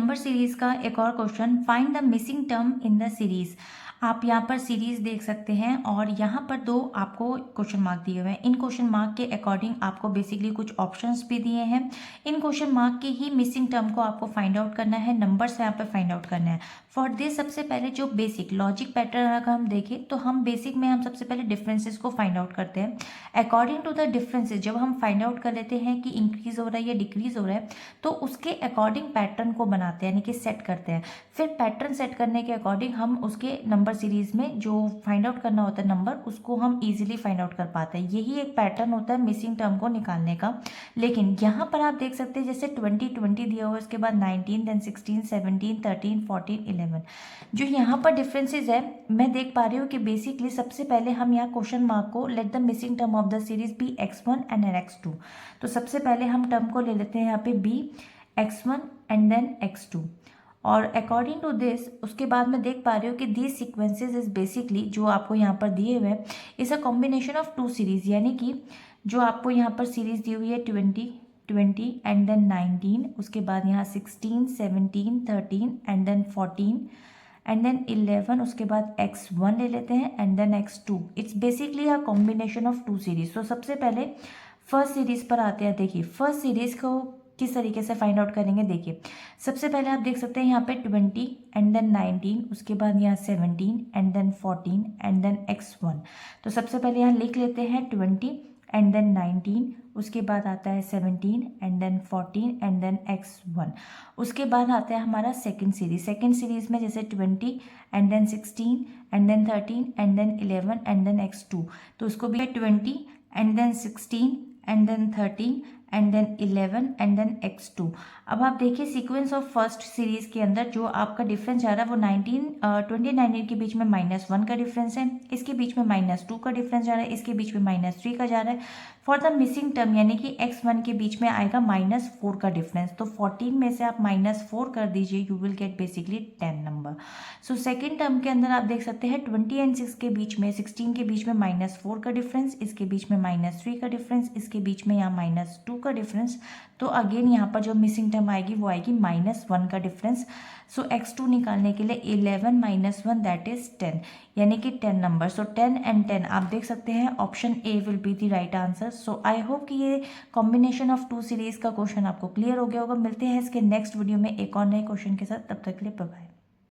Number series का एक और question, find the missing term in the series. आप यहाँ पर सीरीज देख सकते हैं और यहाँ पर दो आपको क्वेश्चन मार्क दिए हुए हैं। इन क्वेश्चन मार्क के अकॉर्डिंग आपको बेसिकली कुछ ऑप्शंस भी दिए हैं। इन क्वेश्चन मार्क के ही मिसिंग टर्म को आपको फाइंड आउट करना है, नंबर्स यहाँ पर फाइंड आउट करना है। फॉर दिस सबसे पहले जो बेसिक लॉजिक पैटर्न अगर हम देखें तो हम बेसिक में हम सबसे पहले डिफरेंसेस को फाइंड आउट करते हैं। अकॉर्डिंग टू द डिफरेंसेस जब हम फाइंड आउट कर लेते हैं कि इंक्रीज हो रहा है या डिक्रीज हो रहा है, तो उसके अकॉर्डिंग पैटर्न को बनाते हैं, यानी कि सेट करते हैं। फिर पैटर्न सेट करने के अकॉर्डिंग हम उसके नंबर सीरीज में जो फाइंड आउट करना होता है नंबर, उसको हम इजीली फाइंड आउट कर पाते हैं। यही एक पैटर्न होता है मिसिंग टर्म को निकालने का। लेकिन यहाँ पर आप देख सकते हैं जैसे 20 दिया हुआ है, उसके बाद 19, देन 16, 17, 13, 14, 11। जो यहाँ पर डिफरेंसेस है मैं देख पा रही हूँ कि बेसिकली सबसे पहले हम यहाँ क्वेश्चन मार्क को let the missing term of the series be x1 and x2। तो सबसे पहले हम टर्म को ले लेते हैं यहाँ पे b x1 and then x2। और अकॉर्डिंग टू दिस उसके बाद मैं देख पा रही हूँ कि दीज सीक्वेंसेज इज बेसिकली जो आपको यहाँ पर दिए हुए हैं is a combination of two series, यानी कि जो आपको यहाँ पर सीरीज दी हुई है 20 एंड देन 19, उसके बाद यहाँ 16, 17, 13 एंड देन 14 एंड देन 11, उसके बाद x1 ले लेते हैं and then x2। It's basically a combination of two series. तो सबसे पहले फर्स्ट सीरीज पर आते हैं। देखिए फर्स्ट सीरीज को किस तरीके से फाइंड आउट करेंगे। देखिए सबसे पहले आप देख सकते हैं यहाँ पे 20 एंड देन 19, उसके बाद यहाँ 17 and then 14 and then x1। तो सबसे पहले यहाँ लिख लेते हैं 20 एंड देन 19, उसके बाद आता है 17 and then 14 and then x1। उसके बाद आता है हमारा सेकंड सीरीज। सेकंड सीरीज में जैसे 20 and then 16 and then 13 and then 11 and then x2। तो उसको भी 20 and then 16 and then 13 and then 11 and then x2। अब आप देखिए सीक्वेंस ऑफ फर्स्ट सीरीज के अंदर जो आपका डिफरेंस जा रहा है वो 19 के बीच में -1 का डिफरेंस है, इसके बीच में -2 का डिफरेंस जा रहा है, इसके बीच में -3 का जा रहा है। फॉर द मिसिंग टर्म यानी कि x1 के बीच में आएगा -4 का डिफरेंस। तो 14 में से आप -4 कर दीजिए, you will get basically 10 number. So second term के अंदर आप देख सकते हैं 20 एंड 6 के बीच में 16 के बीच में -4 का डिफरेंस, इसके बीच में -3 का डिफरेंस, इसके बीच में यहाँ -2 का डिफरेंस। तो अगेन यहाँ पर जो मिसिंग टर्म आएगी वो आएगी -1 का डिफरेंस। सो x2 निकालने के लिए 11 - 1 दैट इज 10, यानी कि 10 नंबर। सो 10 एंड 10 आप देख सकते हैं option A will be the right answer. So I hope कि ये कॉम्बिनेशन ऑफ टू सीरीज का क्वेश्चन आपको क्लियर हो गया होगा। मिलते हैं इसके नेक्स्ट वीडियो में एक और नए क्वेश्चन के साथ, तब तक के लिए बाय बाय।